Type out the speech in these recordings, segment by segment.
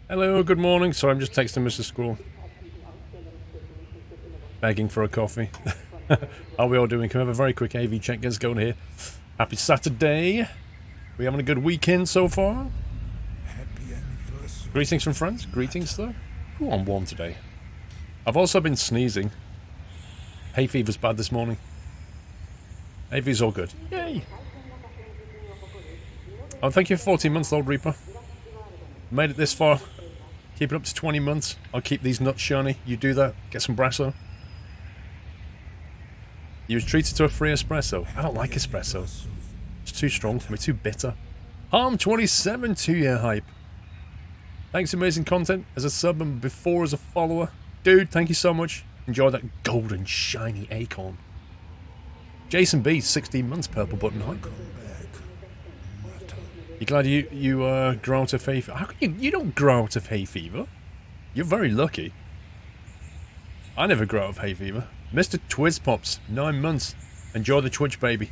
Hello, good morning. Sorry, I'm just texting Mr. Squirrel. Begging for a coffee. How are we all doing? Can we have a very quick AV check? Get us going here. Happy Saturday. We having a good weekend so far? Greetings from friends. Greetings, sir. Ooh, I'm warm today. I've also been sneezing. Hay fever's bad this morning. Hay fever's all good. Yay. Oh, thank you for 14 months, Lord Reaper. Made it this far. Keep it up to 20 months. I'll keep these nuts shiny. You do that. Get some Brasso. You was treated to a free espresso. I don't like espresso. It's too strong for me. Too bitter. Harm27 2-year hype. Thanks, amazing content as a sub and before as a follower. Dude, thank you so much. Enjoy that golden shiny acorn. Jason B, 16 months purple button hype. You glad you grow out of hay fever? How can you don't grow out of hay fever? You're very lucky. I never grow out of hay fever. Mr. Twizpops, 9 months. Enjoy the Twitch, baby.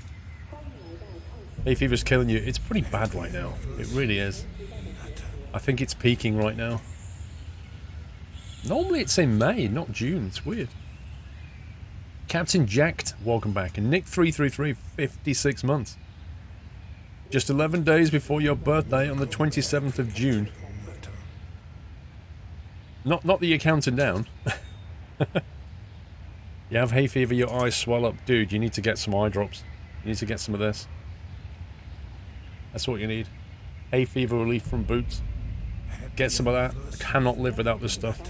Hay fever's killing you. It's pretty bad right now. It really is. I think it's peaking right now. Normally it's in May, not June. It's weird. Captain Jacked, welcome back. And Nick333, 56 months. Just 11 days before your birthday on the 27th of June. Not that you're counting down. You have hay fever, your eyes swell up. Dude, you need to get some eye drops. You need to get some of this. That's what you need. Hay fever relief from Boots. Get some of that. I cannot live without this stuff.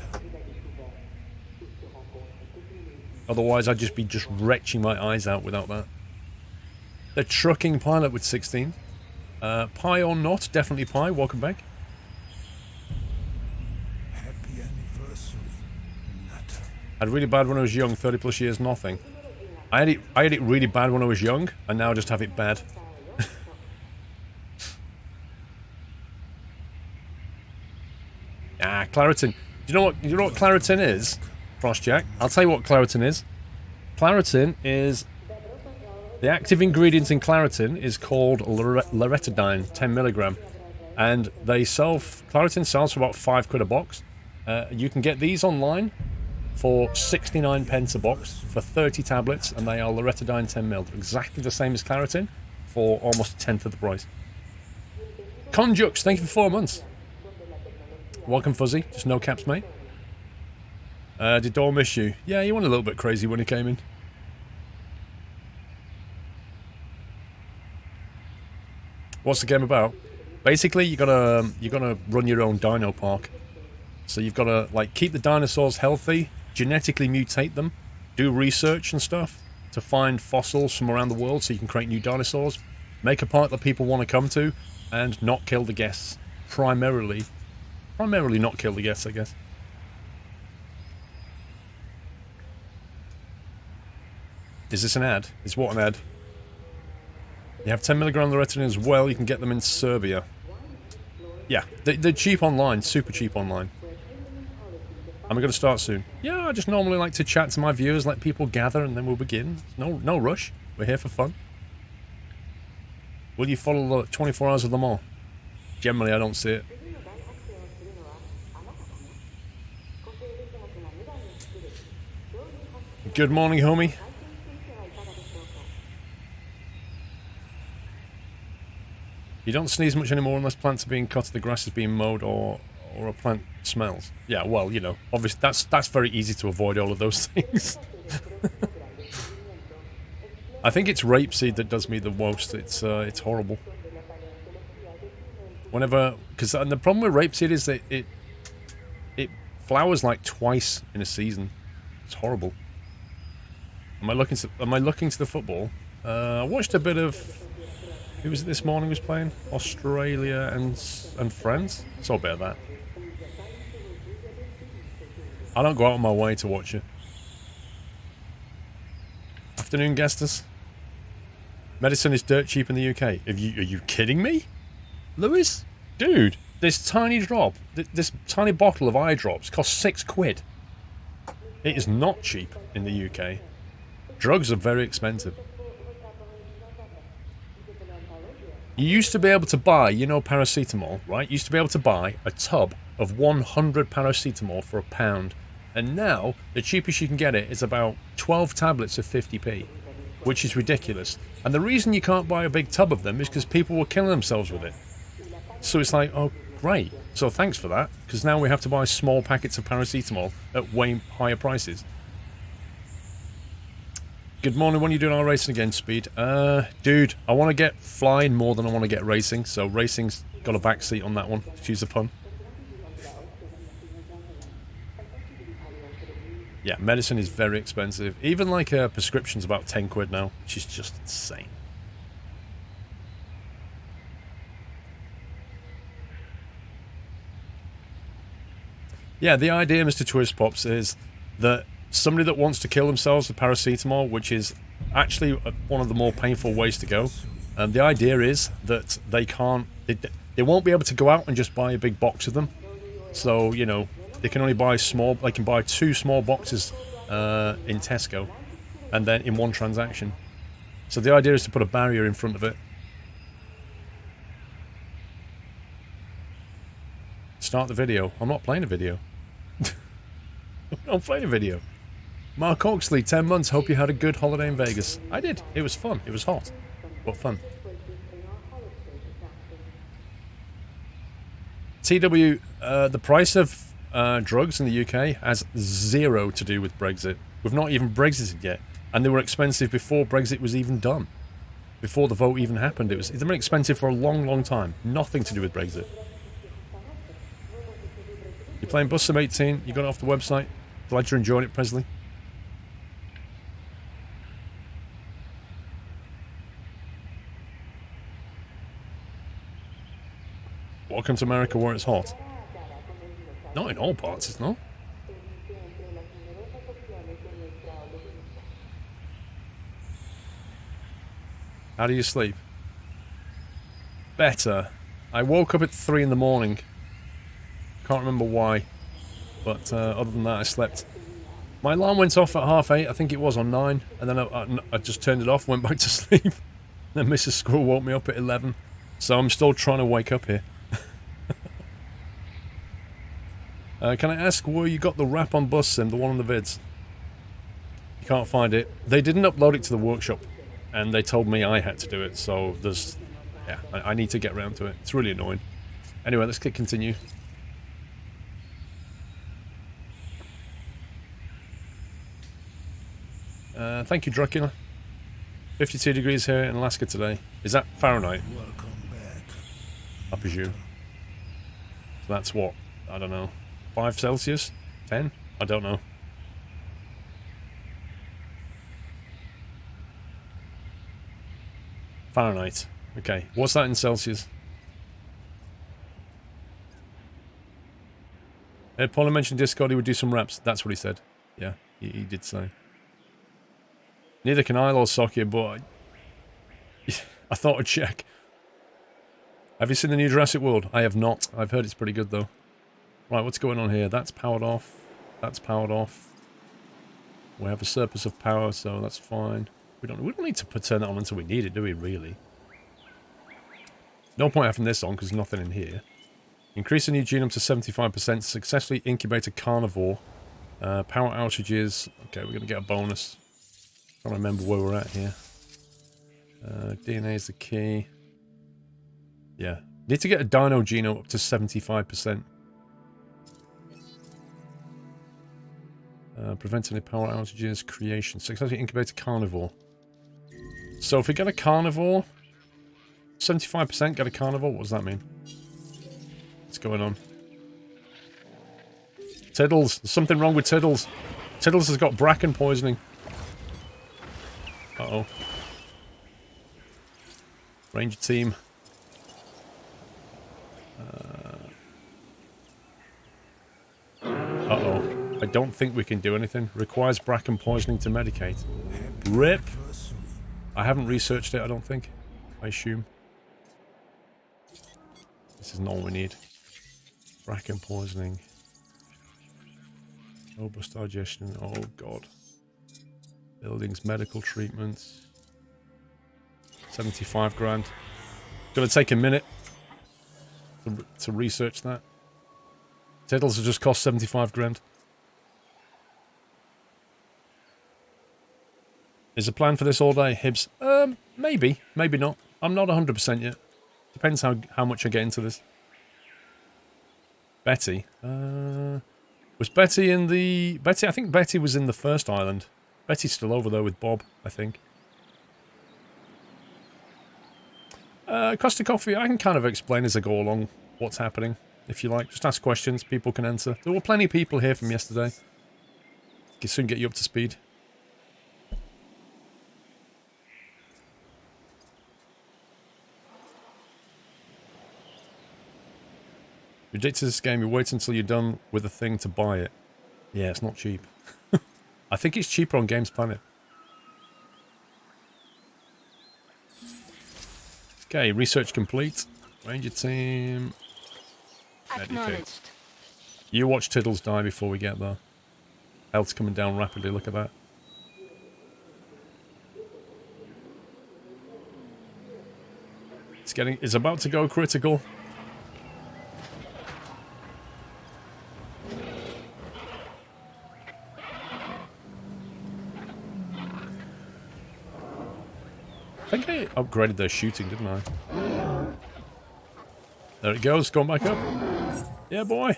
Otherwise, I'd just be retching my eyes out without that. The trucking pilot with 16. Pie or not, definitely pie. Welcome back. Happy anniversary. I had really bad when I was young. 30 plus years, nothing. I had it really bad when I was young, and now I just have it bad. Claritin. Do you know what Claritin is? Frostjack. I'll tell you what Claritin is. Claritin is the active ingredient in Claritin is called loratadine, 10 milligram, and Claritin sells for about £5 a box. You can get these online for 69 pence a box for 30 tablets, and they are loratadine 10 mil, exactly the same as Claritin for almost a tenth of the price. Conjux, thank you for 4 months. Welcome, Fuzzy. Just no caps, mate. Did Dor miss you? Yeah, he went a little bit crazy when he came in. What's the game about? Basically, you're gonna run your own dino park. So you've got to like keep the dinosaurs healthy, genetically mutate them, do research and stuff to find fossils from around the world so you can create new dinosaurs, make a park that people want to come to, and not kill the guests. Primarily not kill the guests, I guess. Is this an ad? Is what an ad? You have 10 milligram loratadine as well. You can get them in Serbia. Yeah, they're cheap online, super cheap online. Am I going to start soon? Yeah, I just normally like to chat to my viewers, let people gather, and then we'll begin. No rush. We're here for fun. Will you follow the 24 hours of them all? Generally, I don't see it. Good morning, homie. You don't sneeze much anymore unless plants are being cut, the grass is being mowed, or a plant smells. Yeah, well, you know, obviously that's very easy to avoid all of those things. I think it's rapeseed that does me the most. It's horrible. Because the problem with rapeseed is that it flowers like twice in a season. It's horrible. Am I looking to the football? I watched a bit of. Who was it this morning was playing? Australia and France? Saw a bit of that. I don't go out of my way to watch it. Afternoon, guesters. Medicine is dirt cheap in the UK. Are you kidding me? Lewis? Dude, this tiny drop, this tiny bottle of eye drops costs £6. It is not cheap in the UK. Drugs are very expensive. You used to be able to buy, you know, paracetamol, right? You used to be able to buy a tub of 100 paracetamol for £1. And now, the cheapest you can get it is about 12 tablets of 50p, which is ridiculous. And the reason you can't buy a big tub of them is because people were killing themselves with it. So it's like, oh, great. So thanks for that, because now we have to buy small packets of paracetamol at way higher prices. Good morning, when are you doing our racing again, Speed? Dude, I want to get flying more than I want to get racing, so racing's got a backseat on that one. Excuse the pun. Yeah, medicine is very expensive. Even like a prescription's about 10 quid now, which is just insane. Yeah, the idea, Mr. Twist Pops, is that somebody that wants to kill themselves with paracetamol, which is actually one of the more painful ways to go, the idea is that they can't, they won't be able to go out and just buy a big box of them. So, you know, they can only buy small, they can buy 2 small boxes in Tesco, and then in one transaction. So the idea is to put a barrier in front of it. Start the video. I'm not playing a video. I'm playing a video. Mark Oxley, 10 months. Hope you had a good holiday in Vegas. I did. It was fun. It was hot, but fun. TW, the price of drugs in the UK has 0 to do with Brexit. We've not even Brexited yet, and they were expensive before Brexit was even done. Before the vote even happened, they've been expensive for a long, long time. Nothing to do with Brexit. You're playing Bus Sim 18. You got it off the website. Glad you're enjoying it, Presley. Welcome to America where it's hot. Not in all parts, it's not. How do you sleep? Better. I woke up at 3 in the morning. Can't remember why. But other than that, I slept. My alarm went off at 8:30, I think it was, on 9. And then I just turned it off, went back to sleep. Then Mrs. Squirrel woke me up at 11. So I'm still trying to wake up here. Can I ask where you got the wrap on Bus Sim, the one on the vids? You can't find it. They didn't upload it to the workshop, and they told me I had to do it, so there's... Yeah, I need to get around to it. It's really annoying. Anyway, let's click continue. Thank you, Dracula. 52 degrees here in Alaska today. Is that Fahrenheit? Welcome back. I presume. So that's what? I don't know. 5 Celsius? 10? I don't know. Fahrenheit. Okay. What's that in Celsius? Paula mentioned Discord, he would do some raps. That's what he said. Yeah, he did say. Neither can I, Lord Sokia, but I thought I'd check. Have you seen the new Jurassic World? I have not. I've heard it's pretty good, though. Right, what's going on here? That's powered off. That's powered off. We have a surplus of power, so that's fine. We don't need to turn it on until we need it, do we, really? No point having this on, because there's nothing in here. Increase the new genome to 75%. Successfully incubate a carnivore. Power outages. Okay, we're going to get a bonus. I don't remember where we're at here. DNA is the key. Yeah. Need to get a dino genome up to 75%. Prevent any power outages. Creation. Successfully incubate a carnivore. So if we get a carnivore... 75% get a carnivore? What does that mean? What's going on? Tiddles. There's something wrong with Tiddles. Tiddles has got bracken poisoning. Uh-oh. Ranger team. Uh-oh. I don't think we can do anything. Requires bracken poisoning to medicate. RIP. I haven't researched it, I don't think. I assume. This is not what we need. Bracken poisoning. Robust digestion. Oh, God. Buildings, medical treatments. 75 grand. Gonna take a minute to research that. Tiddles has just cost 75 grand. Is the plan for this all day, Hibs? Maybe. Maybe not. I'm not 100% yet. Depends how much I get into this. Betty. Was Betty in the... I think Betty was in the first island. Betty's still over there with Bob, I think. Costa Coffee, I can kind of explain as I go along what's happening, if you like. Just ask questions, people can answer. There were plenty of people here from yesterday. Can soon get you up to speed. Ridiculous game, you wait until you're done with a thing to buy it. Yeah, it's not cheap. I think it's cheaper on Games Planet. Okay, research complete. Ranger team. Meditate. You watch Tiddles die before we get there. Health's coming down rapidly, look at that. It's about to go critical. I think I upgraded their shooting, didn't I? There it goes, going back up. Yeah, boy.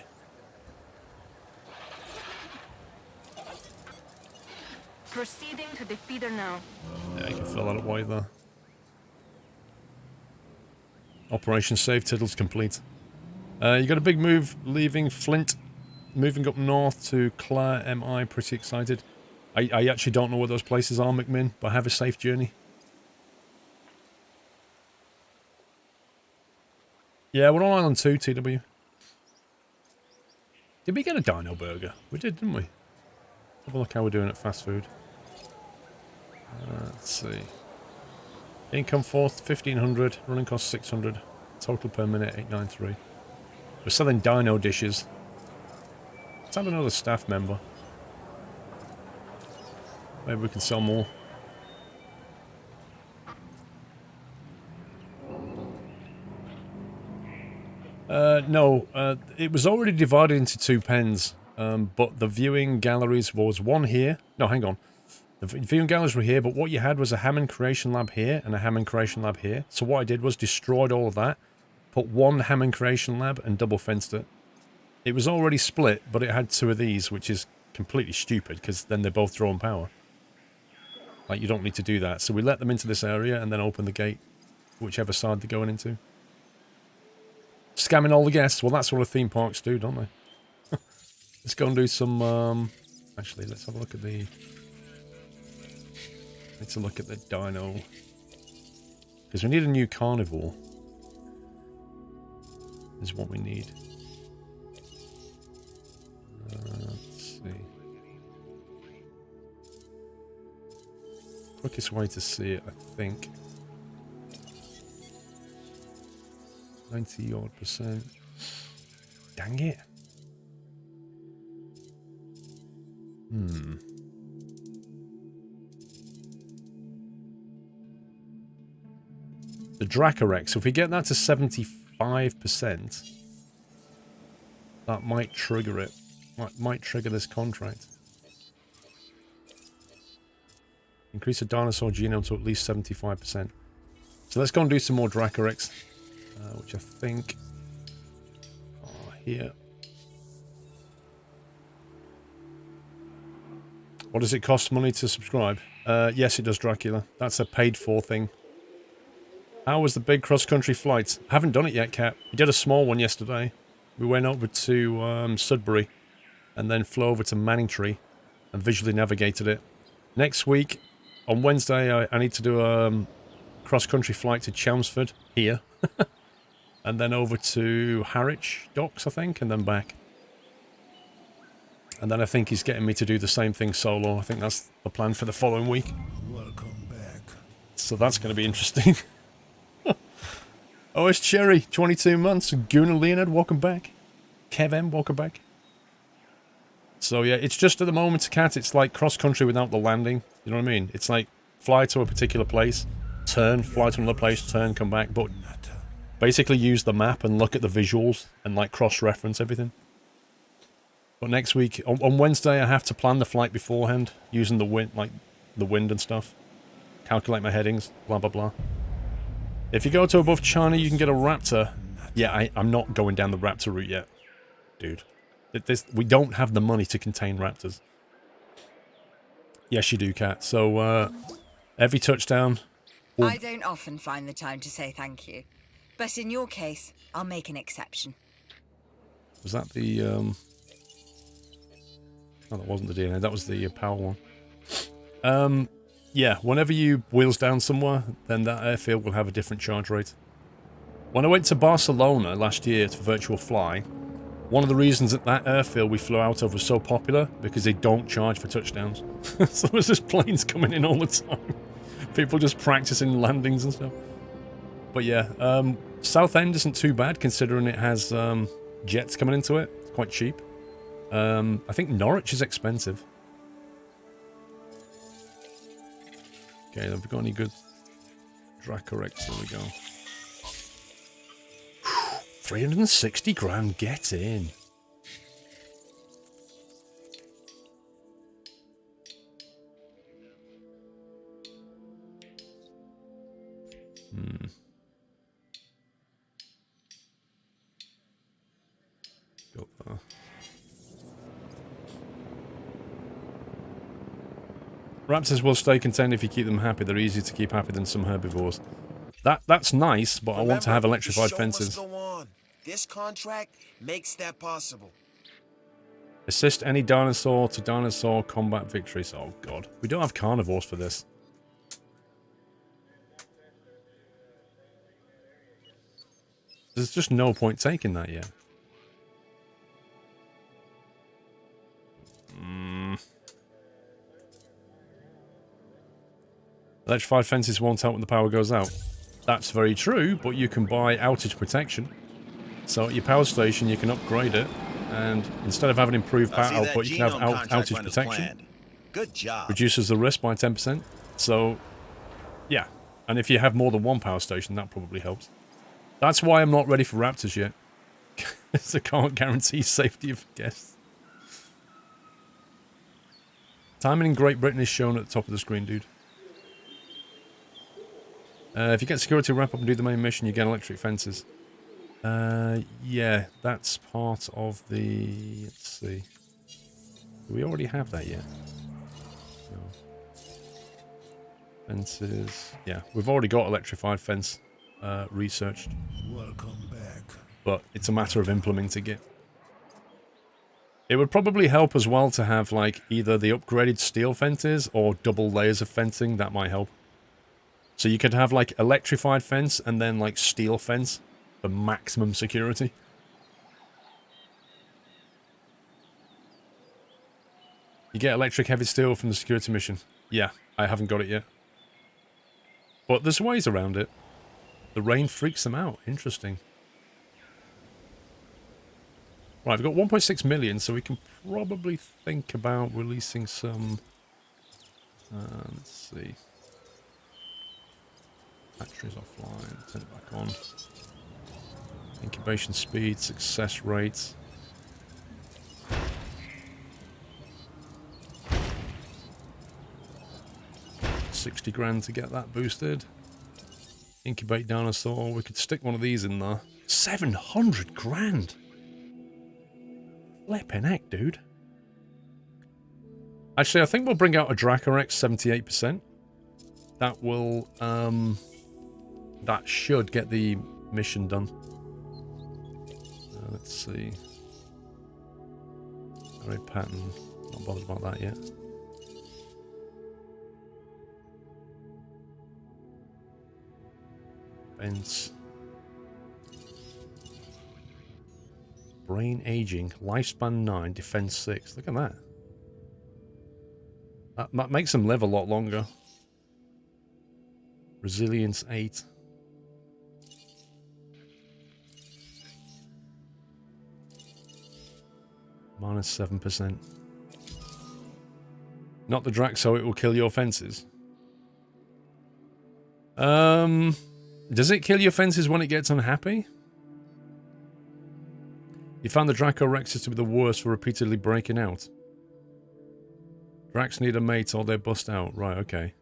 Proceeding to the feeder now. Yeah, you can fill that up while you're there. Operation Save Tiddles complete. You got a big move leaving Flint, moving up north to Clare, MI. Pretty excited. I actually don't know what those places are, McMinn, but have a safe journey. Yeah, we're on Island 2, TW. Did we get a Dino burger? We did, didn't we? Have a look how we're doing at fast food. Let's see. Income forth 1500, running cost 600, total per minute 893. We're selling Dino dishes. Let's add another staff member. Maybe we can sell more. No, it was already divided into two pens, but the viewing galleries was one here. No, hang on. The viewing galleries were here, but what you had was a Hammond Creation Lab here and a Hammond Creation Lab here. So what I did was destroyed all of that, put one Hammond Creation Lab and double fenced it. It was already split, but it had two of these, which is completely stupid, because then they're both drawing power. Like, you don't need to do that. So we let them into this area and then open the gate, whichever side they're going into. Scamming all the guests. Well, that's what theme parks do, don't they? Let's go and do some, actually, let's have a look at the... Let's look at the Dino. Because we need a new carnivore. Is what we need. Let's see. Quickest way to see it, I think. 90-odd%. Dang it. The Dracorex, if we get that to 75%, that might trigger it. Might trigger this contract. Increase the dinosaur genome to at least 75%. So let's go and do some more Dracorex. Which I think are here. What does it cost money to subscribe? Yes, it does, Dracula. That's a paid-for thing. How was the big cross-country flight? I haven't done it yet, Cat. We did a small one yesterday. We went over to Sudbury and then flew over to Manningtree and visually navigated it. Next week, on Wednesday, I need to do a cross-country flight to Chelmsford, here. And then over to Harwich Docks, I think, and then back. And then I think he's getting me to do the same thing solo. I think that's the plan for the following week. Welcome back. So that's going to be interesting. Oh, it's Cherry, 22 months. Gunnar Leonard, welcome back. Kev M, welcome back. So yeah, it's just at the moment, Cat, it's like cross-country without the landing. You know what I mean? It's like fly to a particular place, turn, fly to another place, turn, come back, but basically use the map and look at the visuals and like cross-reference everything. But next week, on Wednesday, I have to plan the flight beforehand, using the wind, like the wind and stuff. Calculate my headings, blah, blah, blah. If you go to above China, you can get a Raptor. Yeah, I'm not going down the Raptor route yet, dude. We don't have the money to contain Raptors. Yes, you do, Kat. So, every touchdown... I don't often find the time to say thank you. But in your case, I'll make an exception. Was that the... Oh, that wasn't the DNA. That was the power one. Yeah, whenever you wheels down somewhere, then that airfield will have a different charge rate. When I went to Barcelona last year for Virtual Fly, one of the reasons that that airfield we flew out of was so popular, because they don't charge for touchdowns. So there's just planes coming in all the time. People just practicing landings and stuff. But yeah, Southend isn't too bad, considering it has jets coming into it. It's quite cheap. I think Norwich is expensive. Okay, have we got any good Dracorex? There we go. 360 grand, get in. Built there. Raptors will stay contained if you keep them happy. They're easier to keep happy than some herbivores. That's nice, but I want to have electrified fences. Go on. This contract makes that possible. Assist any dinosaur to dinosaur combat victories. Oh god, we don't have carnivores for this. There's just no point taking that yet. Electrified fences won't help when the power goes out. That's very true, but you can buy outage protection. So at your power station, you can upgrade it, and instead of having improved power output, you can have outage protection. Good job. Reduces the risk by 10%. So, yeah. And if you have more than one power station, that probably helps. That's why I'm not ready for Raptors yet. Because I can't guarantee safety of guests. Timing in Great Britain is shown at the top of the screen, dude. If you get security wrap up and do the main mission, you get electric fences. Yeah, that's part of the... Let's see. Do we already have that yet? No. Fences... Yeah, we've already got electrified fence researched. Welcome back. But it's a matter of implementing it. It would probably help as well to have, like, either the upgraded steel fences or double layers of fencing. That might help. So you could have, like, electrified fence and then, like, steel fence for maximum security. You get electric heavy steel from the security mission. Yeah, I haven't got it yet. But there's ways around it. The rain freaks them out. Interesting. Right, we've got 1.6 million, so we can probably think about releasing some... let's see. Batteries offline, turn it back on. Incubation speed, success rate. $60 grand to get that boosted. Incubate dinosaur, we could stick one of these in there. 700 grand! Flippin' heck, dude. Actually, I think we'll bring out a Dracorex 78%. That will, that should get the mission done. Let's see. Array pattern. Not bothered about that yet. Fence. Brain aging. Lifespan 9. Defense 6. Look at that. That makes them live a lot longer. Resilience 8. Minus 7%. Not the Drax, so it will kill your fences. Does it kill your fences when it gets unhappy? You found the Dracorexes to be the worst for repeatedly breaking out. Dracs need a mate or they bust out. Right, okay.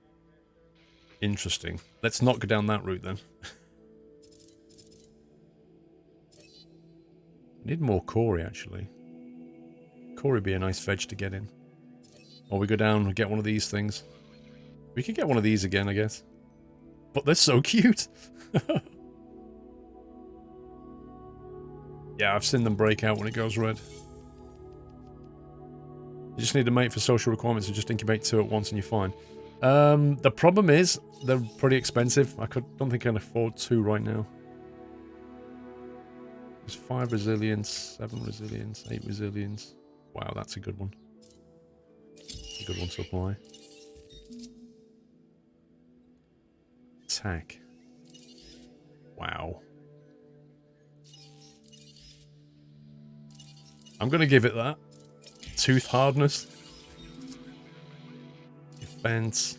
Interesting. Let's not go down that route then. Need more Corey, actually. Corey be a nice veg to get in. Or we go down and get one of these things. We could get one of these again, I guess. But they're so cute. Yeah, I've seen them break out when it goes red. You just need a mate for social requirements to just incubate 2 at once and you're fine. The problem is, they're pretty expensive. Don't think I can afford 2 right now. There's 5 resilience, 7 resilience, 8 resilience. Wow, that's a good one. A good one to apply. Attack. Wow. I'm going to give it that. Tooth hardness. Defense.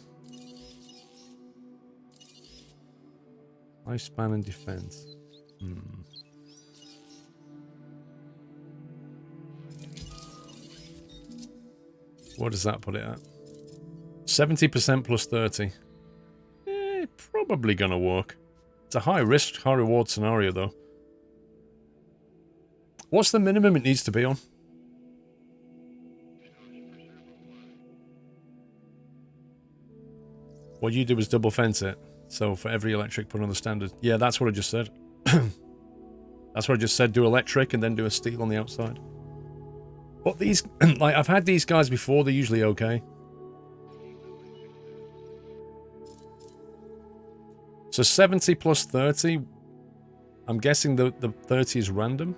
Lifespan and defense. What does that put it at? 70% plus 30. Probably gonna work. It's a high risk, high reward scenario though. What's the minimum it needs to be on? What you did was double fence it. So for every electric, put on the standard. Yeah, that's what I just said. That's what I just said. Do electric and then do a steel on the outside. But these, like, I've had these guys before. They're usually okay. So 70 plus 30. I'm guessing the 30 is random.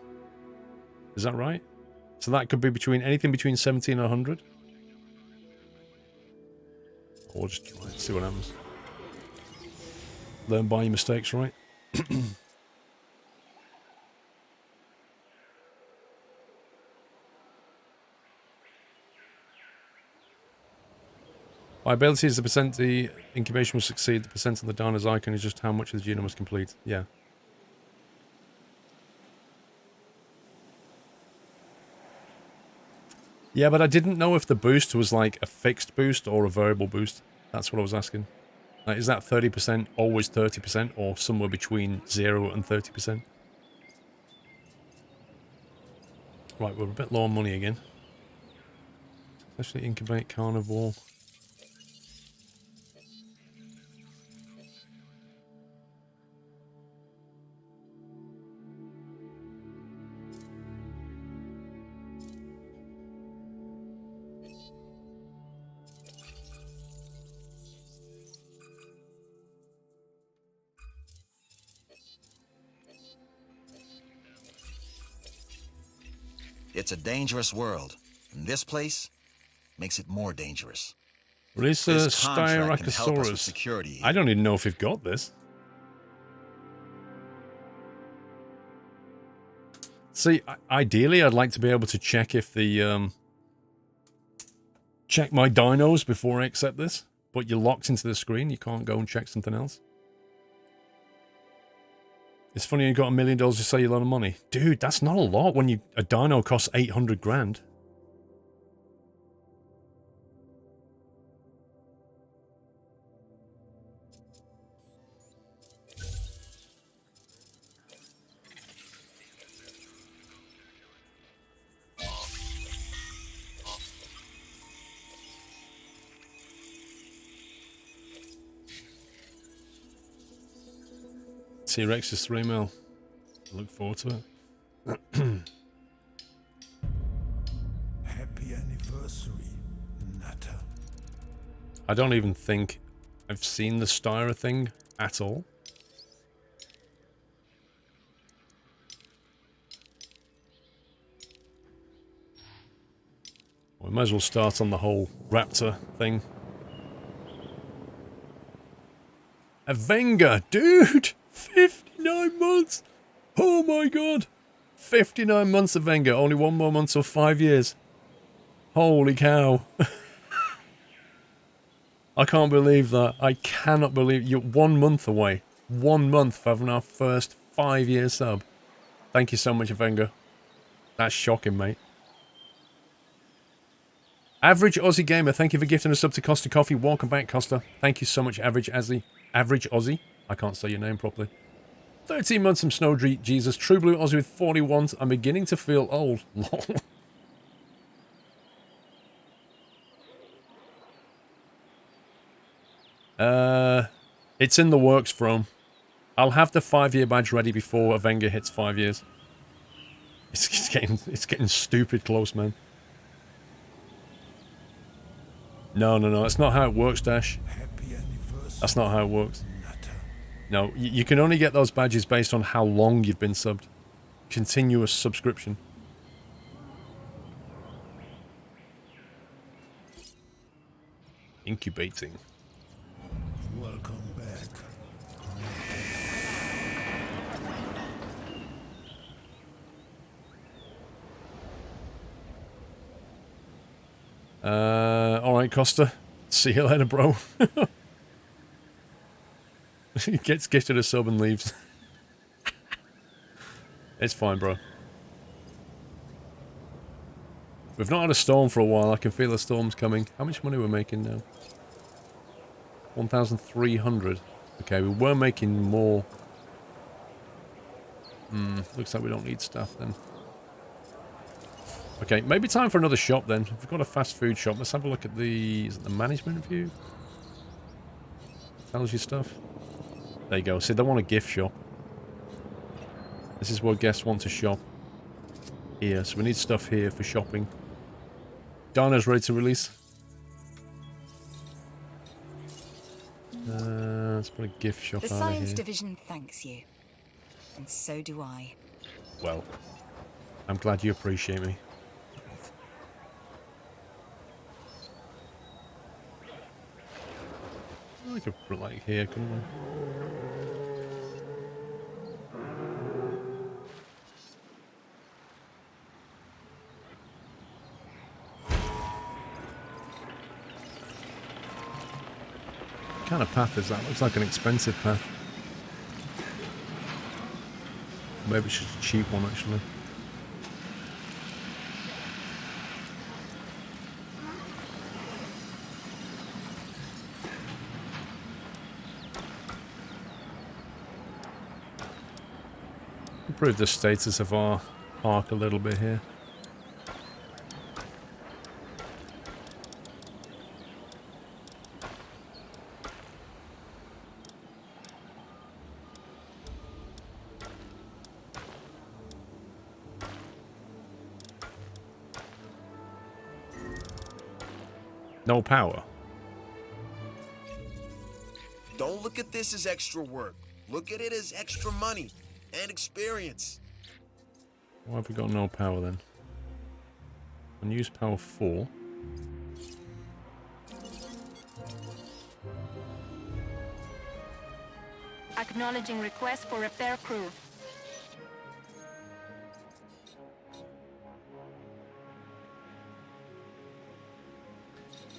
Is that right? So that could be between anything between 70 and 100. Or just try it, see what happens. Learn by your mistakes, right? My ability is the percent the incubation will succeed. The percent on the Dino's icon is just how much of the genome must complete. Yeah. Yeah, but I didn't know if the boost was like a fixed boost or a variable boost. That's what I was asking. Like, is that 30% always 30% or somewhere between 0 and 30%? Right, we're a bit low on money again. Especially incubate carnivore. It's a dangerous world, and this place makes it more dangerous. Release a This contract can help us with Styracosaurus. security. I don't even know if we've got this. See, ideally, I'd like to be able to check if the check my dinos before I accept this. But you're locked into the screen. You can't go and check something else. It's funny you got $1 million to sell you a lot of money. Dude, that's not a lot when a dino costs 800 grand. T-Rex is 3 mil. I look forward to it. Happy anniversary, Natter. I don't even think I've seen the Styra thing at all. We might as well start on the whole raptor thing. A Venga, dude! 59 months! Oh my god! 59 months of Venga, only 1 more month till 5 years. Holy cow. I can't believe that. I cannot believe you're 1 month away. 1 month for having our first 5-year sub. Thank you so much, Venga. That's shocking, mate. Average Aussie Gamer, thank you for gifting a sub to Costa Coffee. Welcome back, Costa. Thank you so much, Average Aussie. Average Aussie? I can't say your name properly. 13 months from Snow Jesus. True Blue Aussie with 41. I'm beginning to feel old. Lol. It's in the works, From. I'll have the 5-year badge ready before Avenger hits 5 years. It's getting stupid close, man. No. That's not how it works, Dash. That's not how it works. No, you can only get those badges based on how long you've been subbed. Continuous subscription. Incubating. Welcome back. Alright, Costa. See you later, bro. He gets gifted a sub and leaves. It's fine, bro. We've not had a storm for a while. I can feel the storm's coming. How much money we're making now? 1,300. Okay, we were making more. Looks like we don't need staff then. Okay, maybe time for another shop then. We've got a fast food shop. Let's have a look at the... Is it the management view? Tells you stuff. There you go. See, they want a gift shop. This is where guests want to shop. Here, so we need stuff here for shopping. Dino's ready to release. Let's put a gift shop The out Science here. Division thanks you. And so do I. Well, I'm glad you appreciate me. I could put it like here, couldn't I? What kind of path is that? Looks like an expensive path. Maybe it's just a cheap one, actually. Improve the status of our park a little bit here. No power. Don't look at this as extra work. Look at it as extra money and experience. Why have we got no power then? Unused power 4. Acknowledging request for repair crew.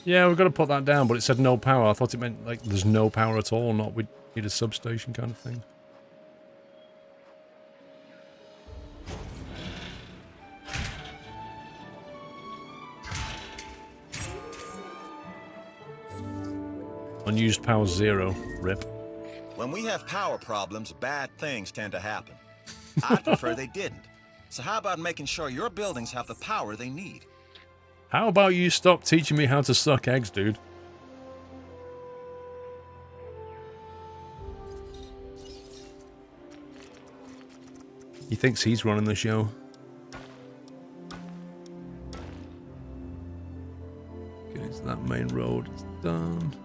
Yeah, we've got to put that down, but it said no power. I thought it meant like there's no power at all, not we need a substation kind of thing. Unused power 0. Rip. When we have power problems, bad things tend to happen. I'd prefer they didn't. So how about making sure your buildings have the power they need? How about you stop teaching me how to suck eggs, dude? He thinks he's running the show. Okay, so that main road is done.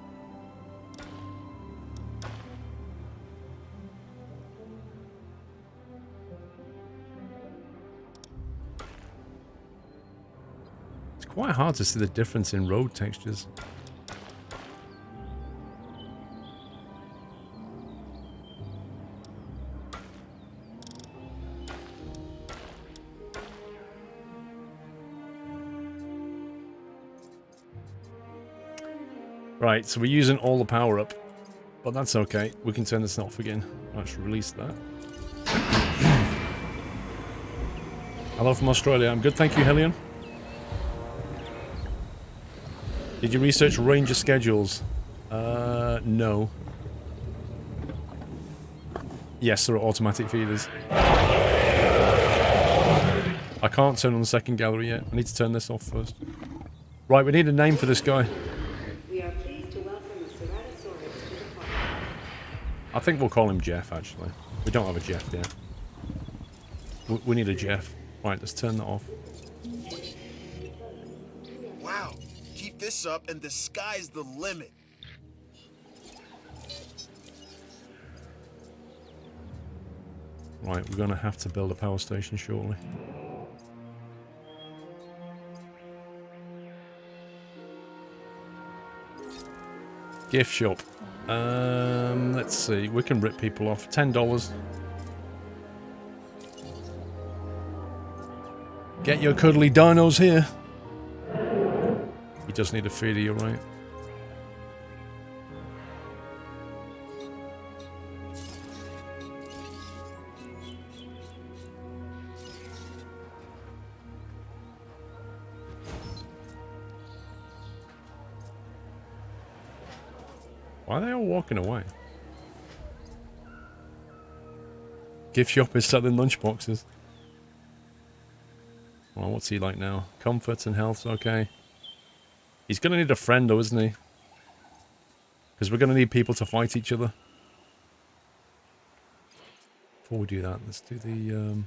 It's quite hard to see the difference in road textures. Right, so we're using all the power up, but that's okay. We can turn this off again. Let's release that. Hello from Australia. I'm good, thank you, Helion. Did you research ranger schedules? No. Yes, there are automatic feeders. I can't turn on the second gallery yet. I need to turn this off first. Right, we need a name for this guy. We are pleased to welcome the Ceratosaurus to the park. I think we'll call him Jeff, actually. We don't have a Jeff yet. We need a Jeff. Right, let's turn that off. Wow. Keep this up and the sky's the limit. Right, we're going to have to build a power station shortly. Gift shop. Let's see. We can rip people off. $10. Get your cuddly dinos here. He does need a feeder, you're right. Why are they all walking away? Gift shop is selling lunchboxes. Well, what's he like now? Comfort and health, okay. He's going to need a friend though, isn't he? Because we're going to need people to fight each other. Before we do that, let's do the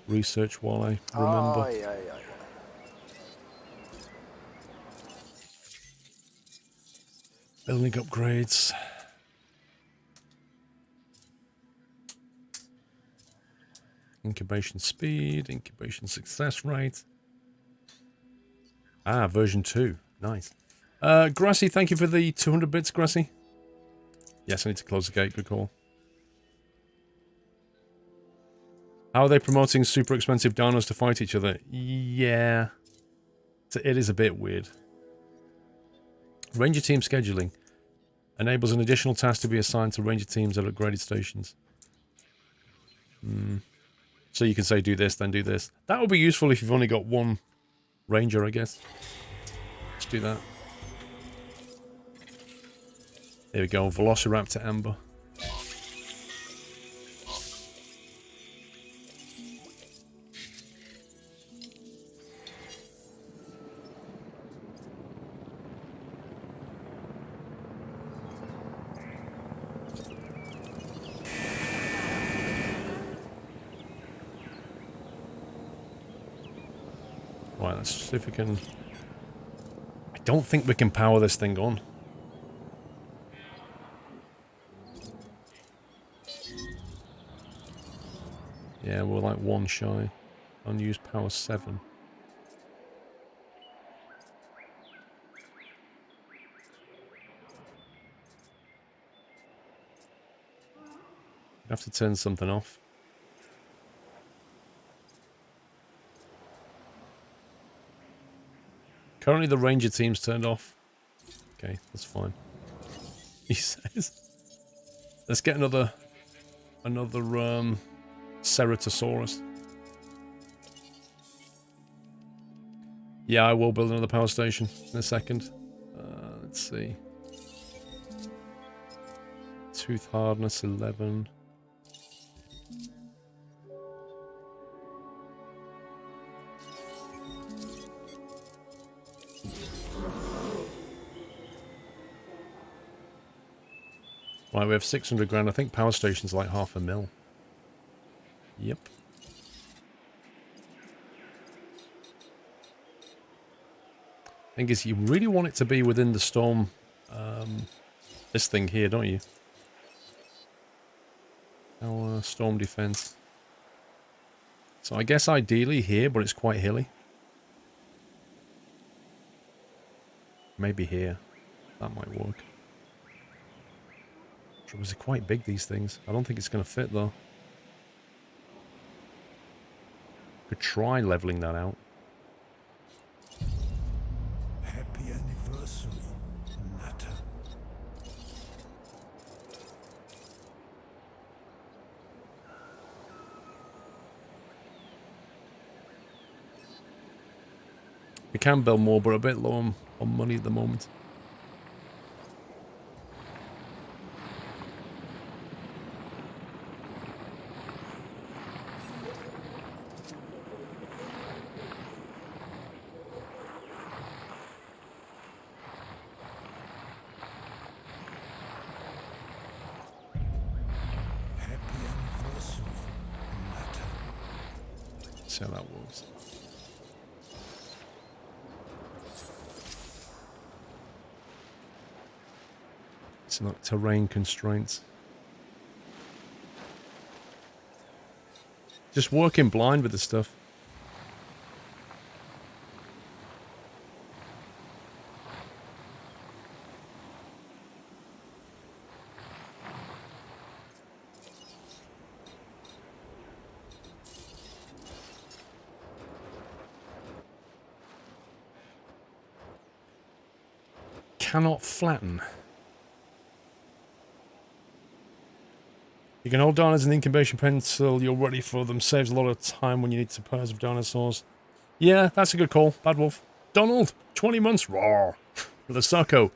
research while I remember. Oh, yeah. Building upgrades. Incubation speed, incubation success rate. Ah, version 2. Nice. Grassy, thank you for the 200 bits, Grassy. Yes, I need to close the gate. Good call. How are they promoting super expensive dinos to fight each other? Yeah. It is a bit weird. Ranger team scheduling enables an additional task to be assigned to ranger teams at upgraded stations. So you can say do this, then do this. That would be useful if you've only got one ranger, I guess. Let's do that. There we go, Velociraptor Amber. Right, let's see if we can... I don't think we can power this thing on. Yeah, we're like one shy. Unused power 7. I have to turn something off. Currently the ranger team's turned off. Okay, that's fine. He says. Let's get another Ceratosaurus. Yeah, I will build another power station in a second. Let's see. Tooth hardness 11. Right, we have 600 grand. I think power station's like $500,000. Yep. Thing is, you really want it to be within the storm, this thing here, don't you? Our storm defense. So I guess ideally here, but it's quite hilly. Maybe here. That might work. Troubles are quite big, these things. I don't think it's going to fit, though. Could try leveling that out. Happy anniversary, Nutter. We can build more, but a bit low on money at the moment. Happy anniversary, Nutter. See how that works. It's like terrain constraints. Just working blind with the stuff. Cannot flatten. You can hold dinos in the incubation pen until you're ready for them. Saves a lot of time when you need to pairs of dinosaurs. Yeah, that's a good call. Bad Wolf. Donald, 20 months. Raw. For the Succo.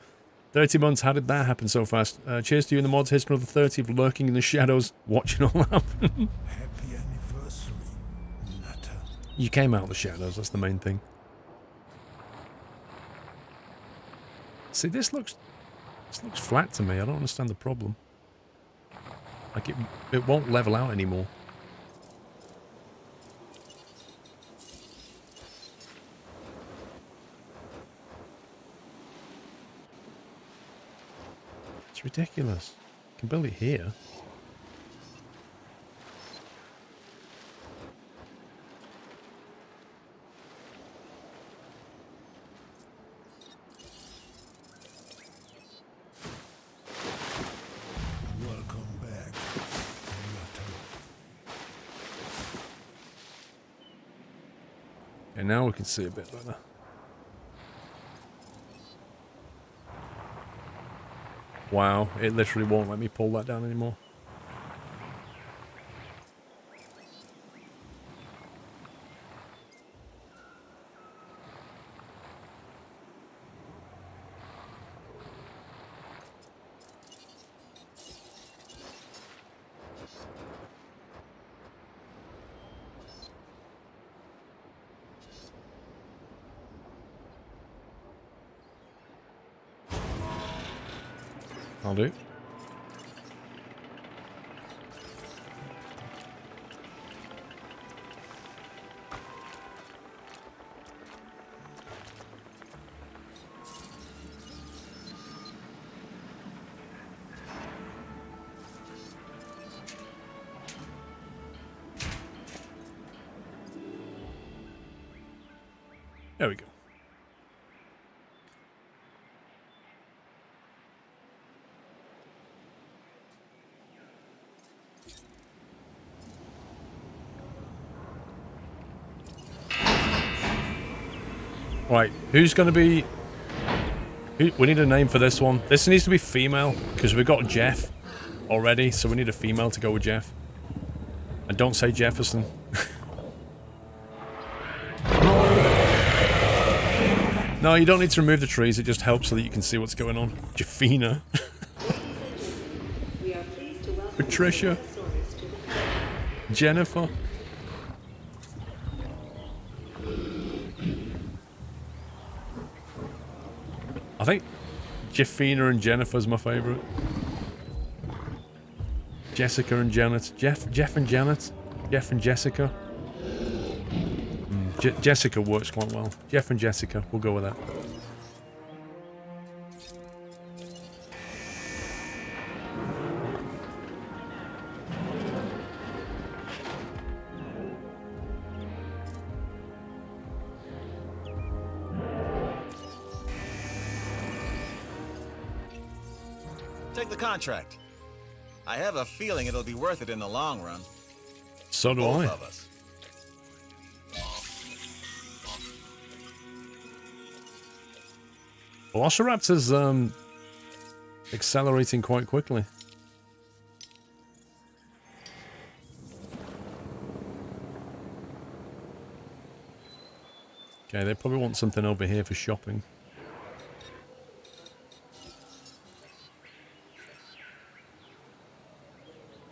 30 months. How did that happen so fast? Cheers to you in the mods. Here's another 30 of lurking in the shadows, watching all happen. Happy anniversary, Nutter. You came out of the shadows. That's the main thing. See, this looks flat to me. I don't understand the problem. Like it won't level out anymore. It's ridiculous. You can build it here. Welcome back, Nutter. And now we can see a bit better. Wow, it literally won't let me pull that down anymore. I'll do. There we go. Right, who's going to be... we need a name for this one. This needs to be female, because we've got Jeff already, so we need a female to go with Jeff. And don't say Jefferson. No, you don't need to remove the trees, it just helps so that you can see what's going on. Jeffina. We are pleased to welcome Patricia. Ceratosaurus to the Jennifer. I think Jeffina and Jennifer's my favourite. Jessica and Janet. Jeff and Janet. Jeff and Jessica. Jessica works quite well. Jeff and Jessica, we'll go with that. Take the contract. I have a feeling it'll be worth it in the long run. So do Both I. of us. Velociraptor's accelerating quite quickly. Okay, they probably want something over here for shopping.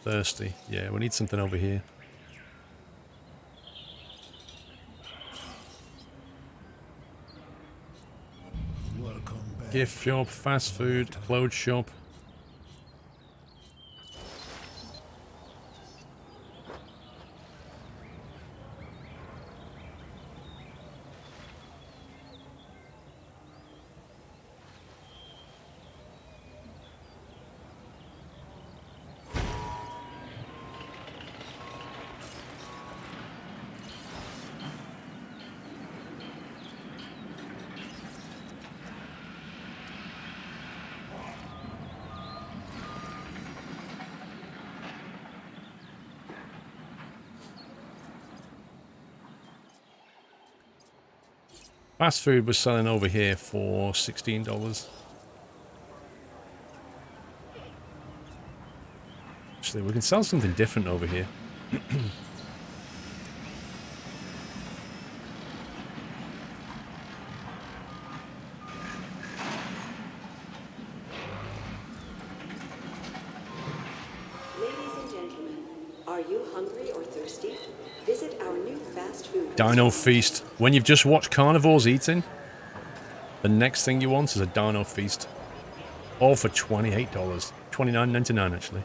Thirsty. Yeah, we need something over here. Welcome back. Gift shop, fast food, clothes shop. Fast food was selling over here for $16. Actually, we can sell something different over here. Ladies and gentlemen, are you hungry or thirsty? Visit our new fast food Dino feast. When you've just watched carnivores eating, the next thing you want is a dino feast. All for $28. $29.99 actually.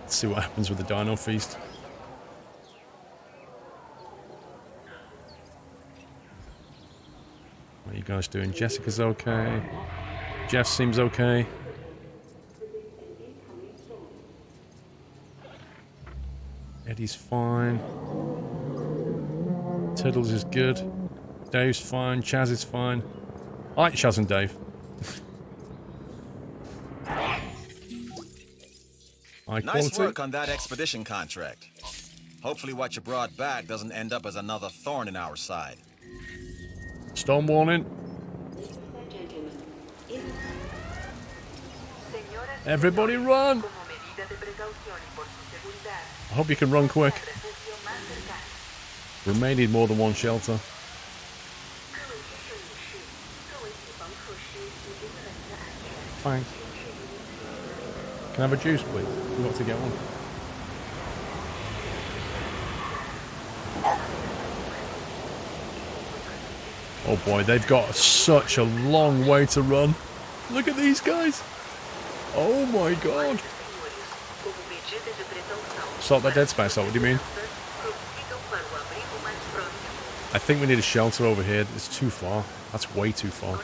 Let's see what happens with the dino feast. What are you guys doing? Jessica's okay. Jeff seems okay. Eddie's fine. Tiddles is good. Dave's fine. Chaz is fine. I like Chaz and Dave. High Nice quality. work on that expedition contract. Hopefully what you brought back doesn't end up as another thorn in our side. Storm warning. and gentlemen. Everybody run! I hope you can run quick. We may need more than one shelter. Thanks. Can I have a juice, please? We've got to get one. Oh boy, they've got such a long way to run. Look at these guys. Oh my god. Sort that dead space out, what do you mean? I think we need a shelter over here. It's too far. That's way too far.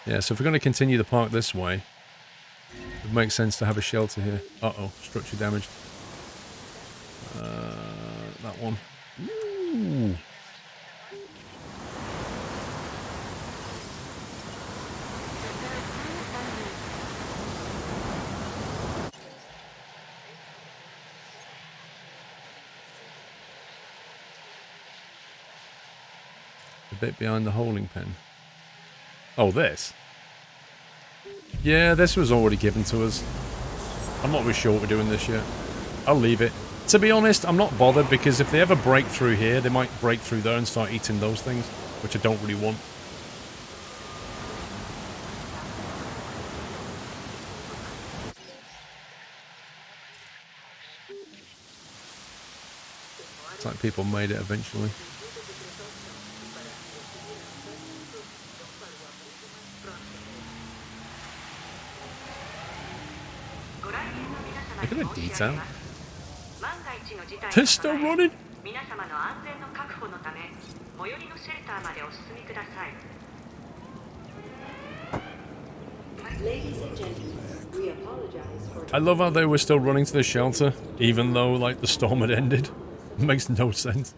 Yeah, so if we're going to continue the park this way, it would make sense to have a shelter here. Uh-oh, structure damaged. That one. Ooh. A bit behind the holding pen. Oh, this? Yeah, this was already given to us. I'm not really sure what we're doing this yet. I'll leave it. To be honest, I'm not bothered because if they ever break through here, they might break through there and start eating those things, which I don't really want. It's like people made it eventually. Look at the detail. They're still running. Ladies and gentlemen, we apologize for... I love how they were still running to the shelter, even though, like, the storm had ended. It makes no sense.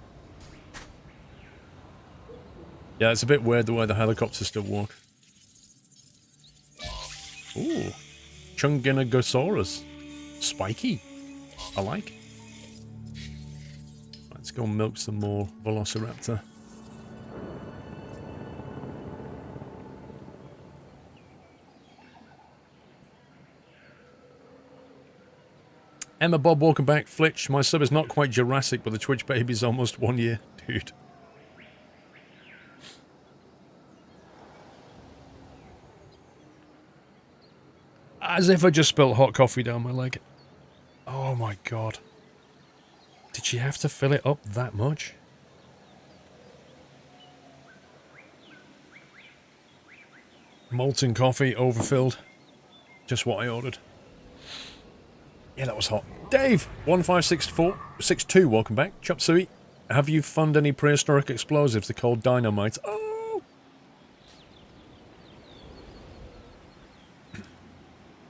Yeah, it's a bit weird the way the helicopters still walk. Ooh. Chunginogosaurus. Spiky. I like. Let's go milk some more Velociraptor. Emma Bob, welcome back. Flitch, my sub is not quite Jurassic, but the Twitch baby's almost 1 year. Dude. As if I just spilled hot coffee down my leg. Oh my god. Did she have to fill it up that much? Molten coffee, overfilled. Just what I ordered. Yeah, that was hot. Dave, 156462, welcome back. Chop suey. Have you found any prehistoric explosives? They're called dynamite. Oh!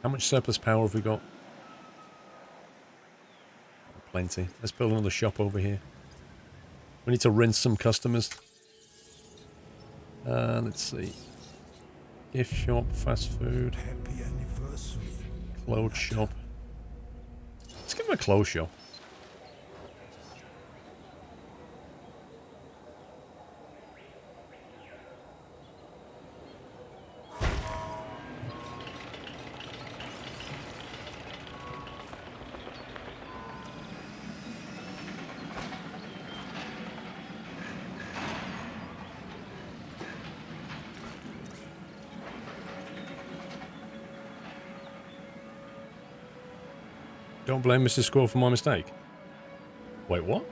How much surplus power have we got? Plenty. Let's build another shop over here. We need to rinse some customers. Let's see. Gift shop, fast food. Happy anniversary. Clothes shop. Let's give him a clothes shop. Don't blame Mrs. Squirrel for my mistake. Wait, what?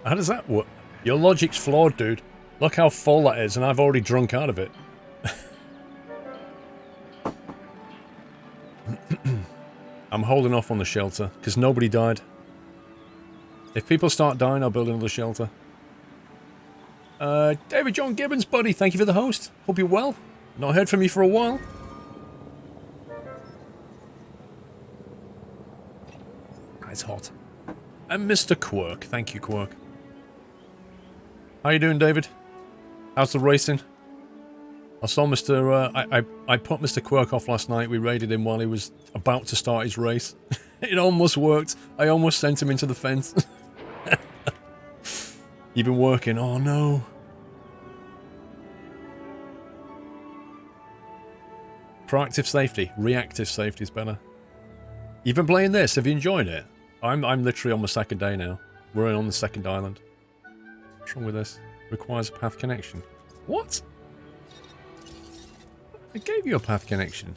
How does that work? Your logic's flawed, dude. Look how full that is, and I've already drunk out of it. I'm holding off on the shelter, because nobody died. If people start dying, I'll build another shelter. David John Gibbons, buddy, thank you for the host. Hope you're well. Not heard from you for a while. It's hot. And Mr. Quirk. Thank you, Quirk. How you doing, David? How's the racing? I saw Mr. I put Mr. Quirk off last night. We raided him while he was about to start his race. It almost worked. I almost sent him into the fence. You've been working. Oh, no. Proactive safety. Reactive safety is better. You've been playing this. Have you enjoyed it? I'm literally on the second day now. We're on the second island. What's wrong with this? Requires a path connection. What? I gave you a path connection.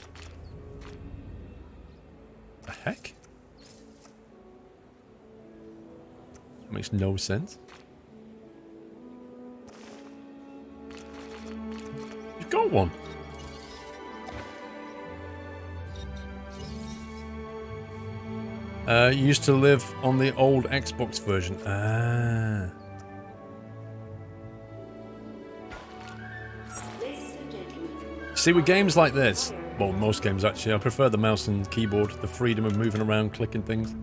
The heck? Makes no sense. You've got one. Used to live on the old Xbox version. Ah. See, with games like this, well, most games actually, I prefer the mouse and keyboard, the freedom of moving around, clicking things.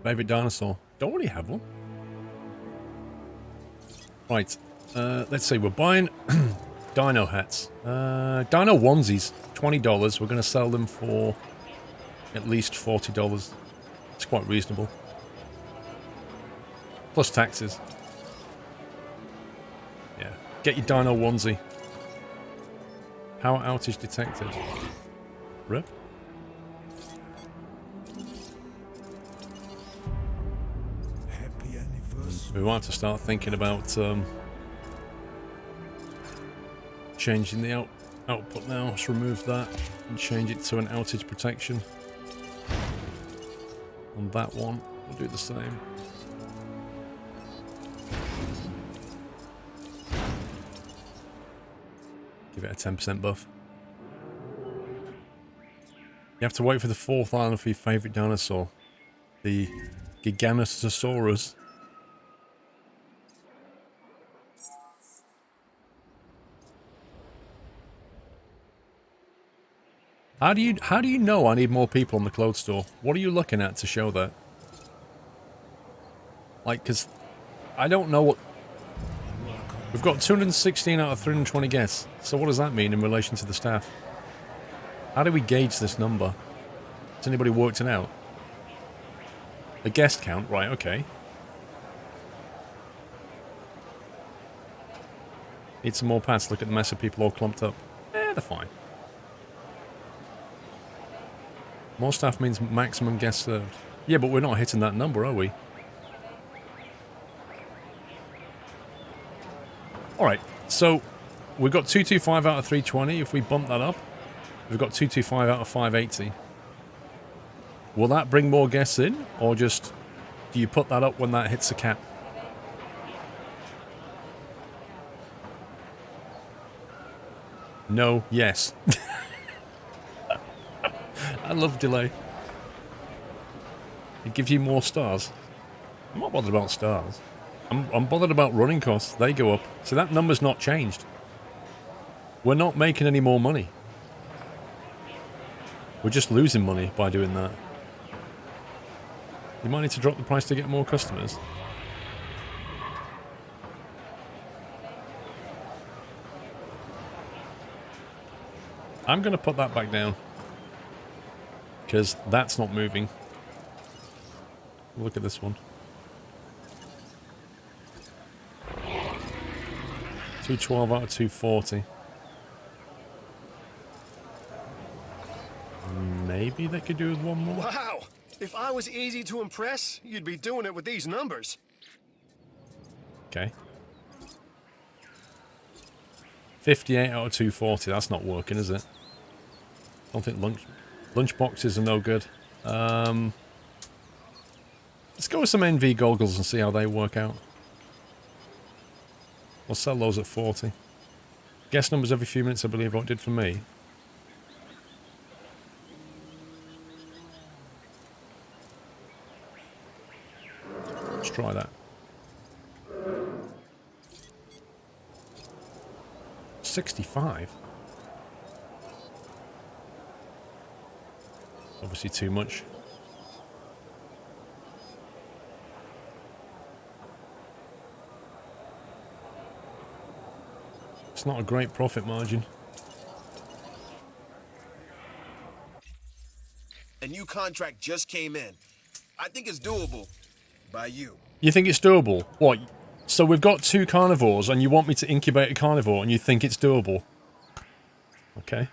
Favorite dinosaur? Don't really have one. Right, let's see, we're buying dino hats. Dino onesies, $20. We're going to sell them for at least $40. It's quite reasonable. Plus taxes. Yeah. Get your dino onesie. Power outage detected. Rip. Happy anniversary. We might have to start thinking about changing the output now. Let's remove that and change it to an outage protection. On that one, we'll do the same. Give it a 10% buff. You have to wait for the 4th island for your favourite dinosaur. The Giganotosaurus. How do you know I need more people on the clothes store? What are you looking at to show that? Like, because I don't know what... We've got 216 out of 320 guests. So what does that mean in relation to the staff? How do we gauge this number? Has anybody worked it out? The guest count, right, okay. Need some more pads. Look at the mess of people all clumped up. They're fine. More staff means maximum guests served. Yeah, but we're not hitting that number, are we? Alright, so we've got 225 out of 320. If we bump that up, we've got 225 out of 580. Will that bring more guests in? Or just, do you put that up when that hits the cap? No, yes. I love delay. It gives you more stars. I'm not bothered about stars. I'm bothered about running costs. They go up. So that number's not changed. We're not making any more money. We're just losing money by doing that. You might need to drop the price to get more customers. I'm going to put that back down. Because that's not moving. Look at this one. 212 out of 240. Maybe they could do with one more. Wow! If I was easy to impress, you'd be doing it with these numbers. Okay. 58 out of 240. That's not working, is it? I don't think lunch boxes are no good. Let's go with some NV goggles and see how they work out. We'll sell those at 40. Guest numbers every few minutes, I believe, what it did for me. Let's try that. 65. Obviously too much. It's not a great profit margin. A new contract just came in. I think it's doable. By you. You think it's doable? What? So we've got 2 carnivores and you want me to incubate a carnivore and you think it's doable? Okay.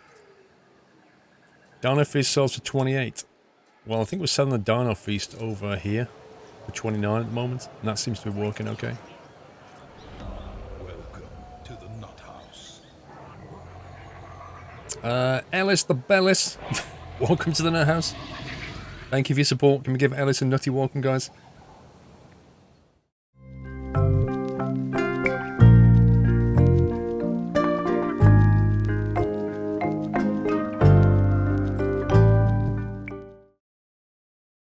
Dino Feast sells for 28. Well, I think we're selling the Dino Feast over here for 29 at the moment. And that seems to be working okay. Welcome to the Nut House. Ellis the Bellis. Welcome to the Nut House. Thank you for your support. Can we give Ellis a nutty welcome, guys?